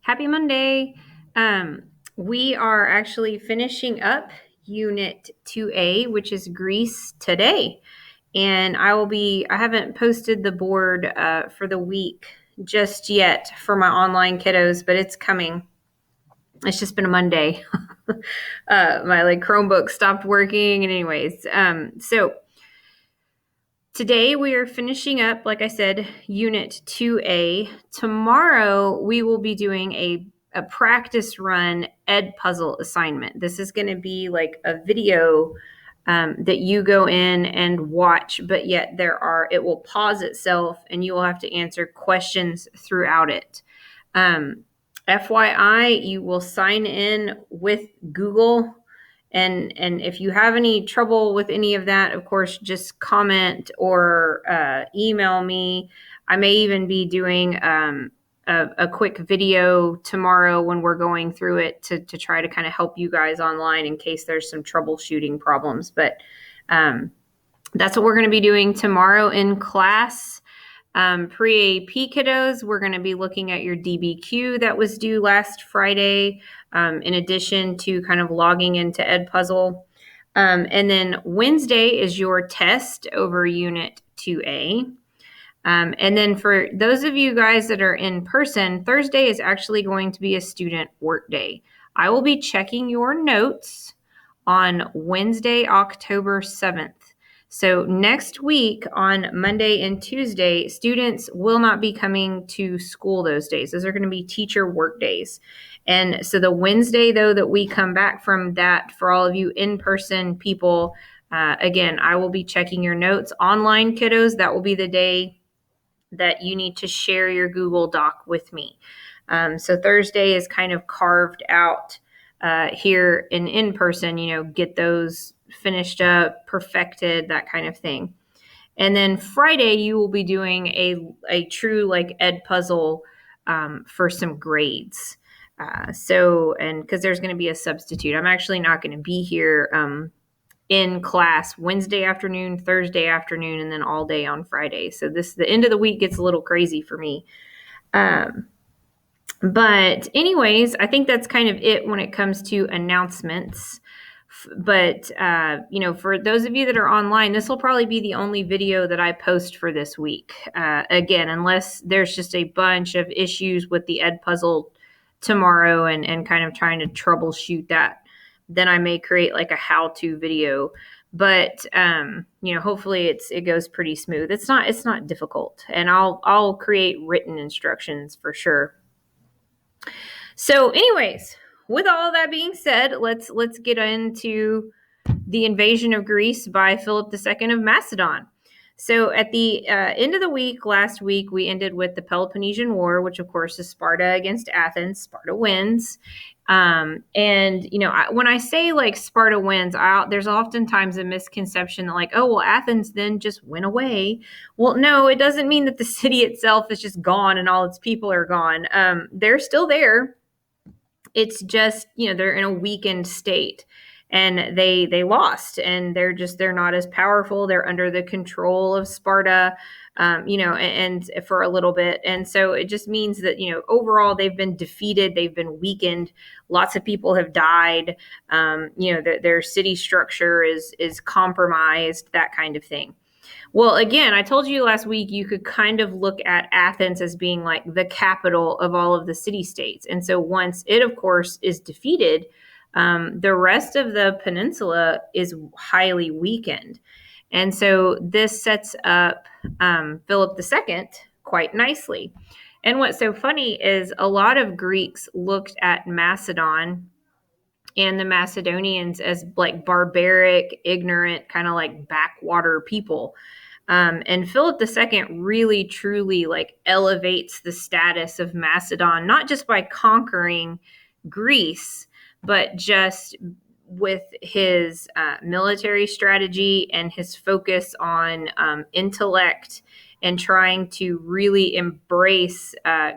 Happy Monday. We are actually finishing up Unit 2A, which is Greece today. And I haven't posted the board for the week just yet for my online kiddos, but it's coming. It's just been a Monday. My Chromebook stopped working. And anyways, so today we are finishing up, like I said, Unit 2A. Tomorrow we will be doing a practice run Edpuzzle assignment. This is going to be like a video that you go in and watch, but yet it will pause itself and you will have to answer questions throughout it. FYI, you will sign in with Google. And if you have any trouble with any of that, of course, just comment or email me. I may even be doing a quick video tomorrow when we're going through it to try to kind of help you guys online in case there's some troubleshooting problems. But that's what we're going to be doing tomorrow in class. Pre-AP kiddos, we're going to be looking at your DBQ that was due last Friday, in addition to kind of logging into Edpuzzle. And then Wednesday is your test over Unit 2A. And then for those of you guys that are in person, Thursday is actually going to be a student work day. I will be checking your notes on Wednesday, October 7th. So next week on Monday and Tuesday, students will not be coming to school those days. Those are going to be teacher work days. And so the Wednesday, though, that we come back from that, for all of you in-person people, again, I will be checking your notes. Online kiddos, that will be the day that you need to share your Google Doc with me. So Thursday is kind of carved out here in person, get those finished up, perfected, that kind of thing. And then Friday, you will be doing a true Edpuzzle for some grades. And because there's going to be a substitute, I'm actually not going to be here in class Wednesday afternoon, Thursday afternoon, and then all day on Friday. So the end of the week gets a little crazy for me. But anyways, I think that's kind of it when it comes to announcements. But, for those of you that are online, this will probably be the only video that I post for this week. Again, unless there's just a bunch of issues with the Edpuzzle tomorrow and kind of trying to troubleshoot that, then I may create like a how-to video. But hopefully it goes pretty smooth. It's not difficult, and I'll create written instructions for sure. So, anyways, with all that being said, let's get into the invasion of Greece by Philip II of Macedon. So at the end of the week, last week, we ended with the Peloponnesian War, which of course is Sparta against Athens. Sparta wins. When I say Sparta wins, there's oftentimes a misconception that Athens then just went away. Well, no, it doesn't mean that the city itself is just gone and all its people are gone. They're still there. It's just, they're in a weakened state. And they lost, and they're not as powerful. They're under the control of Sparta, and for a little bit. And so it just means that, overall they've been defeated. They've been weakened. Lots of people have died. Their city structure is compromised, that kind of thing. Well, again, I told you last week you could kind of look at Athens as being like the capital of all of the city-states. And so once it, of course, is defeated, the rest of the peninsula is highly weakened. And so this sets up Philip II quite nicely. And what's so funny is a lot of Greeks looked at Macedon and the Macedonians as like barbaric, ignorant, kind of like backwater people. And Philip II really, truly elevates the status of Macedon, not just by conquering Greece, but just with his military strategy and his focus on intellect and trying to really embrace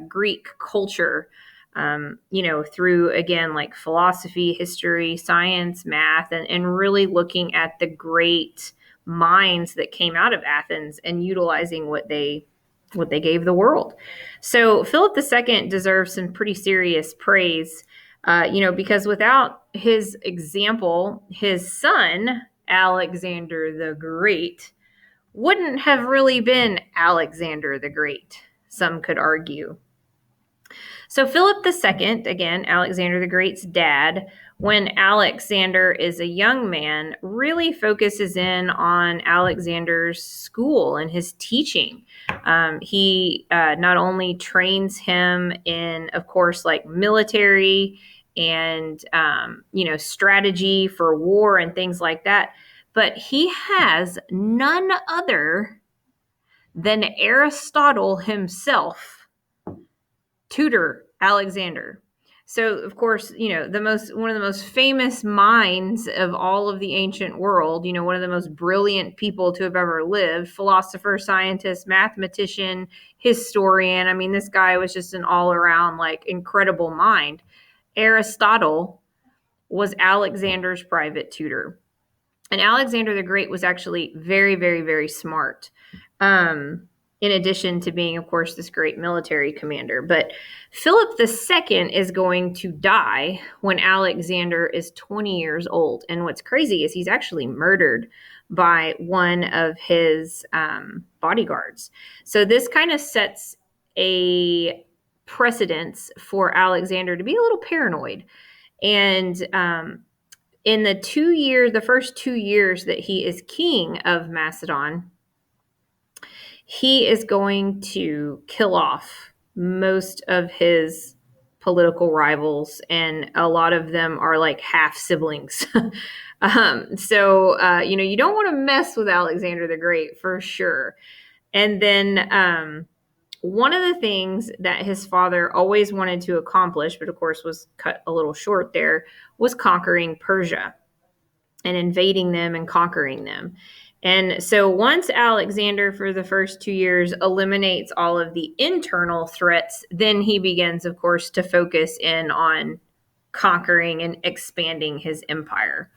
Greek culture, through, again, philosophy, history, science, math, and really looking at the great minds that came out of Athens and utilizing what they what they gave the world. So Philip II deserves some pretty serious praise, because without his example, his son, Alexander the Great, wouldn't have really been Alexander the Great, some could argue. So Philip II, again, Alexander the Great's dad, when Alexander is a young man, really focuses in on Alexander's school and his teaching. He not only trains him in, of course, like military and, strategy for war and things like that, but he has none other than Aristotle himself tutor Alexander. So, of course, one of the most famous minds of all of the ancient world, one of the most brilliant people to have ever lived, philosopher, scientist, mathematician, historian. I mean, this guy was just an all around, like, incredible mind. Aristotle was Alexander's private tutor. And Alexander the Great was actually very, very, very smart. In addition to being, of course, this great military commander. But Philip II is going to die when Alexander is 20 years old. And what's crazy is he's actually murdered by one of his bodyguards. So this kind of sets a precedence for Alexander to be a little paranoid. And in the first 2 years that he is king of Macedon, he is going to kill off most of his political rivals, and a lot of them are like half siblings. So you don't want to mess with Alexander the Great for sure. And then one of the things that his father always wanted to accomplish, but of course was cut a little short there, was conquering Persia and invading them and conquering them. And so once Alexander, for the first 2 years, eliminates all of the internal threats, then he begins, of course, to focus in on conquering and expanding his empire.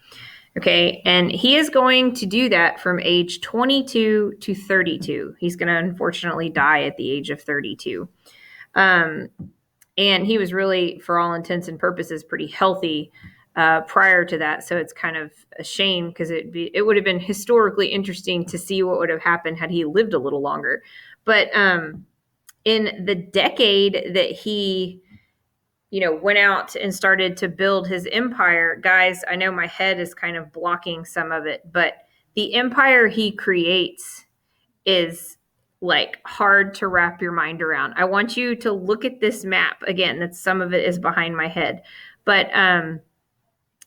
Okay, and he is going to do that from age 22 to 32. He's going to unfortunately die at the age of 32. And he was really, for all intents and purposes, pretty healthy prior to that. So it's kind of a shame, because it would have been historically interesting to see what would have happened had he lived a little longer. But in the decade that he, went out and started to build his empire, guys, I know my head is kind of blocking some of it, but the empire he creates is like hard to wrap your mind around. I want you to look at this map again. That some of it is behind my head, but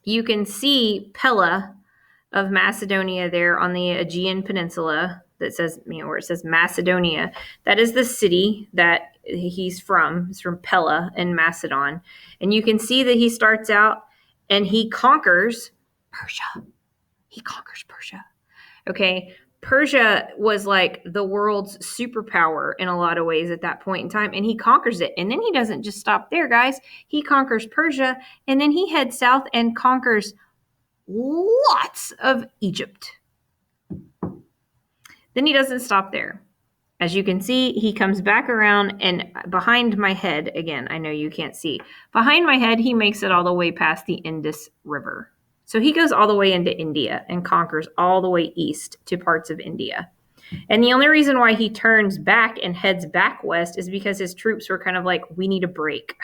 you can see Pella of Macedonia there on the Aegean Peninsula. That says, where it says Macedonia. That is the city that he's from. He's from Pella in Macedon. And you can see that he starts out and he conquers Persia. He conquers Persia. Okay. Persia was like the world's superpower in a lot of ways at that point in time, and he conquers it. And then he doesn't just stop there, guys. He conquers Persia, and then he heads south and conquers lots of Egypt. Then he doesn't stop there. As you can see, he comes back around, and behind my head, again, I know you can't see, behind my head, he makes it all the way past the Indus River. So he goes all the way into India and conquers all the way east to parts of India. And the only reason why he turns back and heads back west is because his troops were kind of like, we need a break.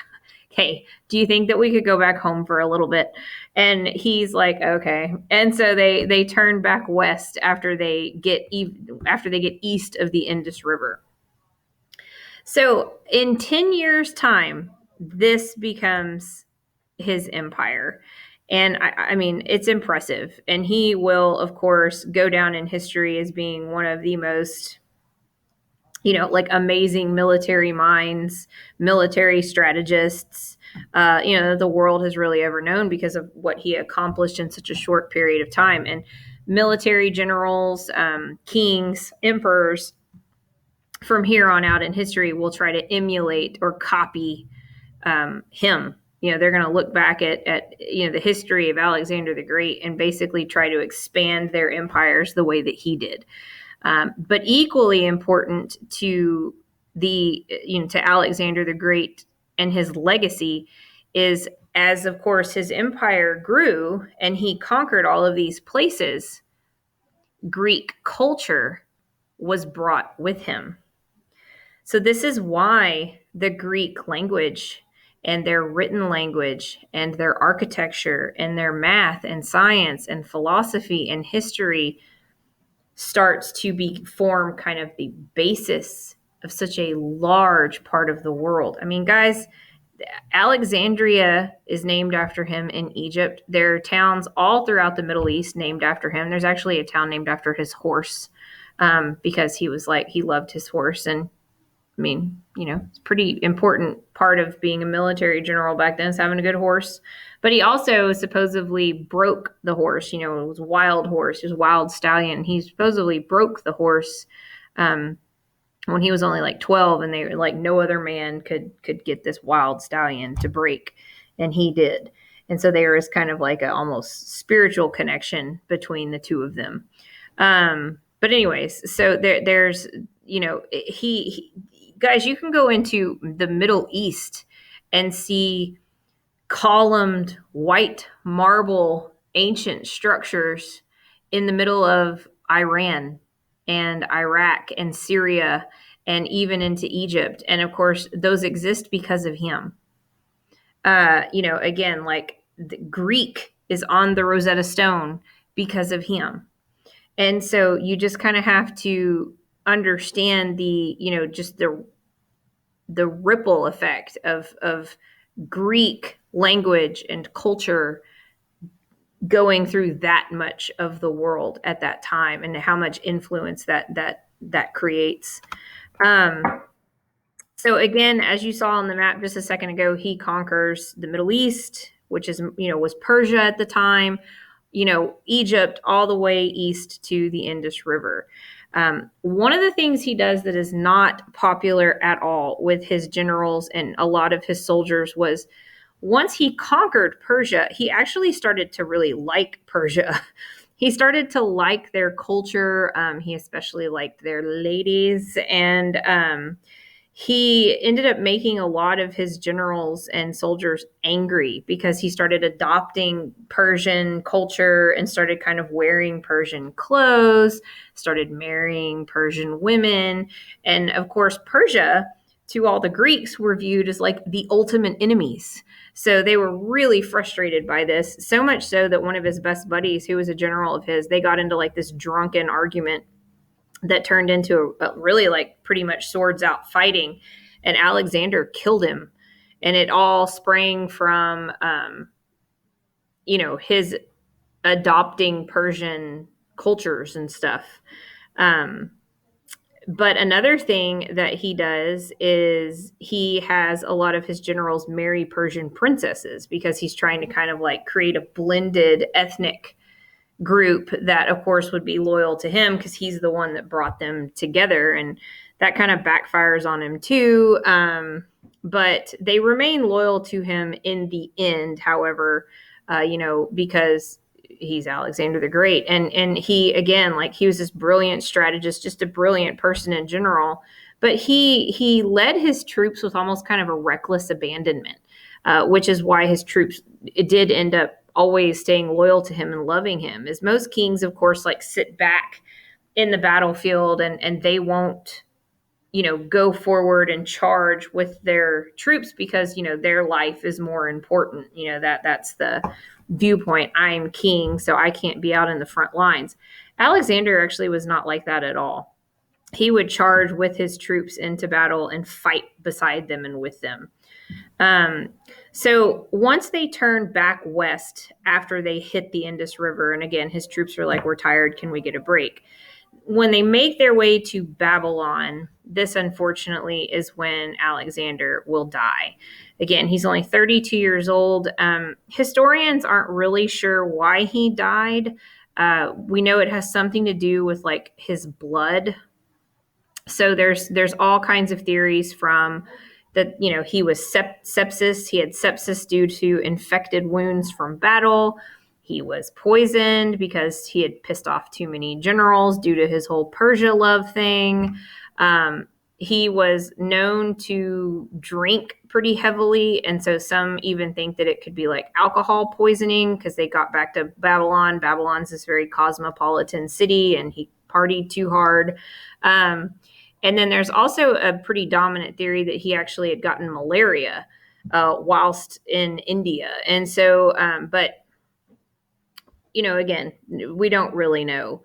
Hey, do you think that we could go back home for a little bit? And he's like, okay. And so they turn back west after they get east of the Indus River. So in 10 years' time, this becomes his empire. And I mean, it's impressive. And he will, of course, go down in history as being one of the most, like amazing military minds, military strategists, the world has really ever known, because of what he accomplished in such a short period of time. And military generals, kings, emperors, from here on out in history will try to emulate or copy him. They're going to look back at the history of Alexander the Great and basically try to expand their empires the way that he did. But equally important to to Alexander the Great and his legacy is, as of course his empire grew and he conquered all of these places, Greek culture was brought with him. So this is why the Greek language and their written language and their architecture and their math and science and philosophy and history starts to form kind of the basis of such a large part of the world. I mean, guys, Alexandria is named after him in Egypt. There are towns all throughout the Middle East named after him. There's actually a town named after his horse, because he loved his horse. And I mean, it's a pretty important part of being a military general back then is having a good horse. But he also supposedly broke the horse. It was a wild horse. It was a wild stallion. He supposedly broke the horse when he was only like 12, and they were like, no other man could get this wild stallion to break, and he did. And so there is kind of like a almost spiritual connection between the two of them. But anyways, so there's, he guys, you can go into the Middle East and see columned white marble ancient structures in the middle of Iran and Iraq and Syria and even into Egypt. And of course, those exist because of him. Again, like the Greek is on the Rosetta Stone because of him. And so you just kind of have to understand just the ripple effect of Greek language and culture going through that much of the world at that time, and how much influence that creates. So again, as you saw on the map just a second ago, he conquers the Middle East, which is, was Persia at the time, Egypt, all the way east to the Indus River. One of the things he does that is not popular at all with his generals and a lot of his soldiers was, once he conquered Persia, he actually started to really like Persia. He started to like their culture. He especially liked their ladies. And he ended up making a lot of his generals and soldiers angry because he started adopting Persian culture and started kind of wearing Persian clothes, started marrying Persian women. And of course, Persia, to all the Greeks, were viewed as like the ultimate enemies. So they were really frustrated by this, so much so that one of his best buddies, who was a general of his, they got into like this drunken argument that turned into a really like pretty much swords out fighting, and Alexander killed him. And it all sprang from, his adopting Persian cultures and stuff. But another thing that he does is he has a lot of his generals marry Persian princesses because he's trying to kind of like create a blended ethnic group that, of course, would be loyal to him because he's the one that brought them together. And that kind of backfires on him too. But they remain loyal to him in the end, however, because he's Alexander the Great. And he, again, like he was this brilliant strategist, just a brilliant person in general. But he led his troops with almost kind of a reckless abandonment, which is why his troops did end up always staying loyal to him and loving him. As most kings, of course, like sit back in the battlefield and they won't, go forward and charge with their troops because, their life is more important. That's the viewpoint. I'm king, so I can't be out in the front lines. Alexander actually was not like that at all. He would charge with his troops into battle and fight beside them and with them. So once they turned back west after they hit the Indus River, and again, his troops were like, we're tired, can we get a break? When they make their way to Babylon, this unfortunately is when Alexander will die. Again, he's only 32 years old. Historians aren't really sure why he died. We know it has something to do with like his blood. So there's all kinds of theories from that, he was sepsis. He had sepsis due to infected wounds from battle. He was poisoned because he had pissed off too many generals due to his whole Persia love thing. he was known to drink pretty heavily. And so some even think that it could be like alcohol poisoning because they got back to Babylon. Babylon's this very cosmopolitan city and he partied too hard. And then there's also a pretty dominant theory that he actually had gotten malaria whilst in India. And so, but, again, we don't really know.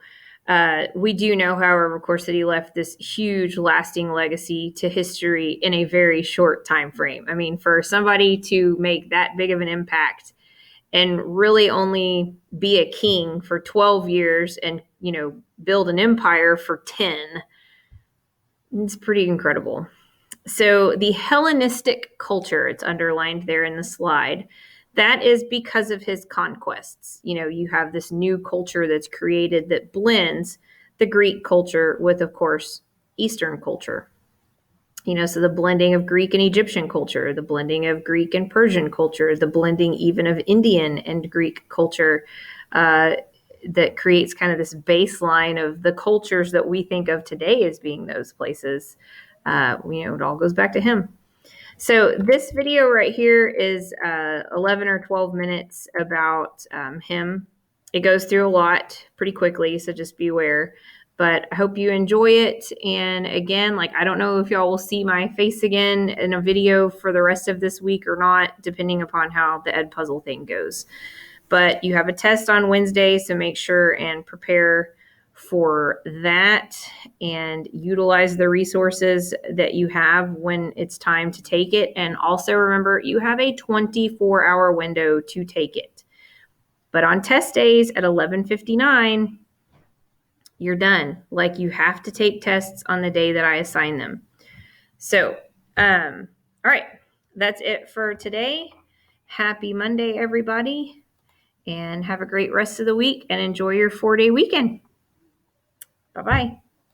We do know, however, of course, that he left this huge lasting legacy to history in a very short time frame. I mean, for somebody to make that big of an impact and really only be a king for 12 years and, build an empire for 10, it's pretty incredible. So the Hellenistic culture, it's underlined there in the slide, that is because of his conquests. You have this new culture that's created that blends the Greek culture with, of course, Eastern culture. So the blending of Greek and Egyptian culture, the blending of Greek and Persian culture, the blending even of Indian and Greek culture, that creates kind of this baseline of the cultures that we think of today as being those places. It all goes back to him. So this video right here is 11 or 12 minutes about him. It goes through a lot pretty quickly, so just beware. But I hope you enjoy it. And again, I don't know if y'all will see my face again in a video for the rest of this week or not, depending upon how the Edpuzzle thing goes. But you have a test on Wednesday, so make sure and prepare for that and utilize the resources that you have when it's time to take it. And also remember, you have a 24-hour window to take it. But on test days at 11:59, you're done. You have to take tests on the day that I assign them. So, all right, that's it for today. Happy Monday, everybody, and have a great rest of the week and enjoy your 4-day weekend. Bye-bye.